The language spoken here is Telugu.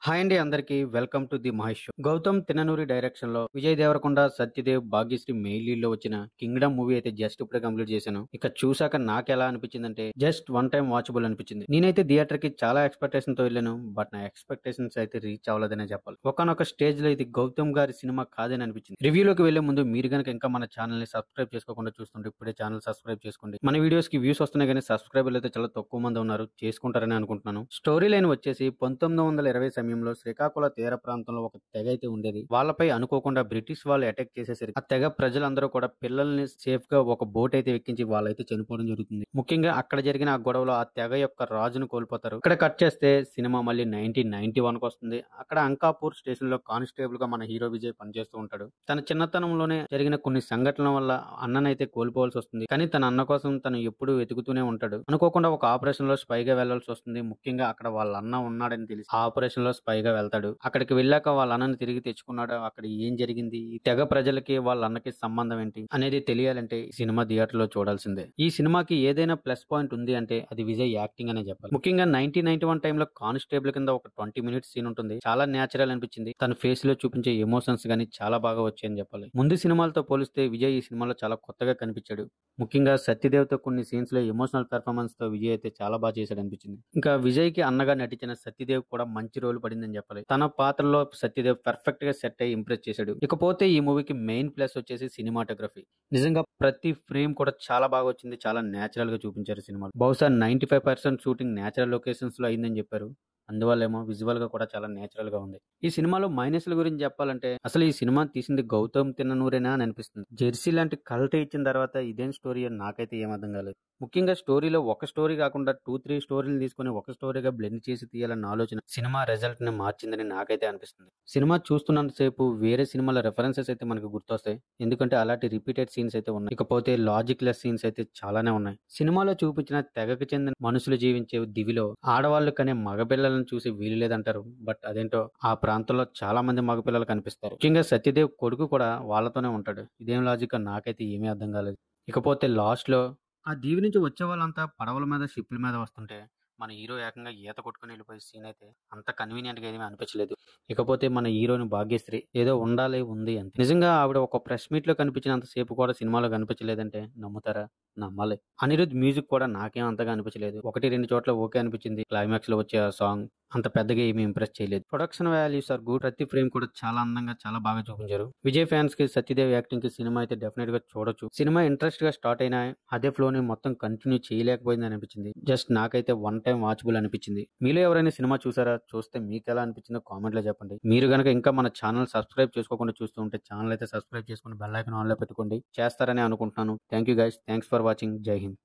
హాయ్ అండి అందరికీ welcome to the Mahesh show. Gautam Tinnanuri direction లో విజయ్ దేవరకొండ, సత్యదేవ్, భాగ్యశ్రీ మెయిన్ లీడ్ లో వచ్చిన కింగ్డమ్ మూవీ అయితే జస్ట్ ఇప్పుడే కంప్లీట్ చేశాను. ఇక చూసాక నాకు ఎలా అనిపించిందంటే జస్ట్ వన్ టైం వాచబుల్ అనిపించింది. నేనైతే థియేటర్ కి చాలా ఎక్స్పెక్టేషన్ తో వెళ్ళాను. బట్ నా ఎక్స్పెక్టేషన్స్ అయితే రీచ్ అవ్వలేదనే చెప్పాలి. ఒకనొక స్టేజ్ లో ఇది గౌతమ్ గారి సినిమా కాదని అనిపించింది. రివ్యూలోకి వెళ్లే ముందు మీరు గనక ఇంకా మన ఛానల్ ని సబ్స్క్రైబ్ చేసుకోకుండా చూస్తుంటే ఇప్పుడే ఛానల్ సబ్స్క్రైబ్ చేసుకోండి. మన వీడియోస్ కి వ్యూస్ వస్తున్నాయి కానీ సబ్స్క్రైబర్లు అయితే చాలా తక్కువ మంది ఉన్నారు. చేసుకుంటారని అనుకుంటున్నాను. స్టోరీ లైన్ వచ్చేసి 1920 సమయంలో శ్రీకాకుళ తీర ప్రాంతంలో ఒక తెగ అయితే ఉండేది. వాళ్ళపై అనుకోకుండా బ్రిటిష్ వాళ్ళు అటాక్ చేసేసరికి ఆ తెగ ప్రజలందరూ కూడా పిల్లల్ని సేఫ్ గా ఒక బోట్ అయితే ఎక్కించి వాళ్ళైతే చనిపోవడం జరుగుతుంది. ముఖ్యంగా అక్కడ జరిగిన ఆ గొడవలో ఆ తెగ యొక్క రాజును కోల్పోతారు. ఇక్కడ కట్ చేస్తే సినిమా మళ్ళీ 1991 కి వస్తుంది. అక్కడ అంకాపూర్ స్టేషన్ లో కానిస్టేబుల్ గా మన హీరో విజయ్ పనిచేస్తూ ఉంటాడు. తన చిన్నతనంలోనే జరిగిన కొన్ని సంఘటనల వల్ల అన్ననైతే కోల్పోవాల్సి వస్తుంది. కానీ తన అన్న కోసం తను ఎప్పుడూ వెతుకుతూనే ఉంటాడు. అనుకోకుండా ఒక ఆపరేషన్ లో స్పైగా వెళ్లాల్సి వస్తుంది. ముఖ్యంగా అక్కడ వాళ్ళ అన్న ఉన్నాడని తెలిసి ఆ ఆపరేషన్ లో స్పైగా వెళ్తాడు. అక్కడికి వెళ్ళాక వాళ్ళ అన్నని తిరిగి తెచ్చుకున్నాడు. అక్కడ ఏం జరిగింది, ఈ తెగ ప్రజలకి వాళ్ళ అన్నకి సంబంధం ఏంటి అనేది తెలియాలంటే ఈ సినిమా థియేటర్ లో చూడాల్సిందే. ఈ సినిమాకి ఏదైనా ప్లస్ పాయింట్ ఉంది అంటే అది విజయ్ యాక్టింగ్ అనే చెప్పాలి. ముఖ్యంగా 1991 టైంలో కానిస్టేబుల్ కింద ఒక 20 మినిట్స్ సీన్ ఉంటుంది. చాలా నేచురల్ అనిపించింది. తన ఫేస్ లో చూపించే ఎమోషన్స్ గానీ చాలా బాగా వచ్చాయని చెప్పాలి. ముందు సినిమాలతో పోలిస్తే విజయ్ ఈ సినిమాలో చాలా కొత్తగా కనిపించాడు. ముఖ్యంగా సత్యదేవ్ తో కొన్ని సీన్స్ లో ఎమోషనల్ పెర్ఫార్మెన్స్ తో విజయ్ అయితే చాలా బాగా చేశాడు అనిపించింది. ఇంకా విజయ్ కి అన్నగా నటించిన సత్యదేవ్ కూడా మంచి రోల్ పడిందని చెప్పాలి. తన పాత్రలో సత్యదేవ్ పర్ఫెక్ట్ గా సెట్ అయ్యి ఇంప్రెస్ చేశాడు. ఇకపోతే ఈ మూవీకి మెయిన్ ప్లస్ వచ్చేసి సినిమాటోగ్రఫీ. నిజంగా ప్రతి ఫ్రేమ్ కూడా చాలా బాగా వచ్చింది. చాలా నేచురల్ గా చూపించారు సినిమాలో. బహుశా 95% షూటింగ్ నేచురల్ లొకేషన్స్ లో అయిందని చెప్పారు. అందువల్లేమో విజువల్ గా కూడా చాలా నేచురల్ గా ఉంది. ఈ సినిమాలో మైనస్ల గురించి చెప్పాలంటే అసలు ఈ సినిమా తీసింది గౌతమ్ తిన్ననూరేనా అని అనిపిస్తుంది. జెర్సీ లాంటి కల్ట్ ఇచ్చిన తర్వాత ఇదేం స్టోరీ అని నాకైతే ఏం అర్థం కాలేదు. ముఖ్యంగా స్టోరీలో ఒక స్టోరీ కాకుండా 2-3 స్టోరీలు తీసుకుని ఒక స్టోరీగా బ్లెండ్ చేసి తీయాలన్న ఆలోచన సినిమా రిజల్ట్ ని మార్చిందని నాకైతే అనిపిస్తుంది. సినిమా చూస్తున్నంతసేపు వేరే సినిమాల రెఫరెన్సెస్ అయితే మనకు గుర్తొస్తాయి. ఎందుకంటే అలాంటి రిపీటెడ్ సీన్స్ అయితే ఉన్నాయి. ఇకపోతే లాజిక్ లెస్ సీన్స్ అయితే చాలానే ఉన్నాయి. సినిమాలో చూపించిన తెగకు చెందిన మనుషులు జీవించే దివిలో ఆడవాళ్లు కనే మగపిల్లలను చూసి వీలు లేదంటారు. బట్ అదేంటో ఆ ప్రాంతంలో చాలా మంది మగపిల్లలు కనిపిస్తారు. ముఖ్యంగా సత్యదేవ్ కొడుకు కూడా వాళ్ళతోనే ఉంటాడు. ఇదేం లాజిక్ నాకైతే ఏమీ అర్థం కాలేదు. ఇకపోతే లాస్ట్ లో ఆ దీవి నుంచి వచ్చే వాళ్ళంతా పడవల మీద షిప్ల మీద వస్తుంటే మన హీరో ఏకంగా ఈత కొట్టుకుని వెళ్ళిపోయే సీన్ అయితే అంత కన్వీనియంట్ గా ఏమీ అనిపించలేదు. ఇకపోతే మన హీరోని భాగ్యశ్రీ ఏదో ఉండాలి ఉంది అంతే. నిజంగా ఆవిడ ఒక ప్రెస్ మీట్ లో కనిపించినంత సేపు కూడా సినిమాలో కనిపించలేదంటే నమ్ముతారా? నమ్మాలి. అనిరుద్ మ్యూజిక్ కూడా నాకేం అంతగా అనిపించలేదు. 1-2 చోట్ల ఓకే అనిపించింది. క్లైమాక్స్ లో వచ్చే ఆ సాంగ్ అంత పెద్దగా ఏమీ ఇంప్రెస్ చేయలేదు. Production values are good. ప్రతి ఫ్రేమ్ కూడా చాలా అందంగా చాలా బాగా చూపించారు. విజయ్ ఫ్యాన్స్ కి సత్యదేవ్ యాక్టింగ్ కి సినిమా అయితే డెఫినెట్ గా చూడొచ్చు. సినిమా ఇంట్రెస్ట్ గా స్టార్ట్ అయినా అదే ఫ్లో ని మొత్తం కంటిన్యూ చేయలేకపోయింది అనిపించింది. జస్ట్ నాకైతే వన్ టైం వాచబుల్ అనిపించింది. మీలో ఎవరైనా సినిమా చూసారా? చూస్తే మీకు ఎలా అనిపించిందో కామెంట్ లో చెప్పండి. మీరు గనక ఇంకా మన ఛానల్ సబ్స్క్రైబ్ చేసుకోకుండా చూస్తూ ఉంటే ఛానల్ అయితే సబ్స్క్రైబ్ చేసుకుని బెల్ ఐకాన్ ఆన్ లో పెట్టుకోండి. చేస్తారని అనుకుంటున్నాను. Thank you guys. Thanks for watching. జై హింద్.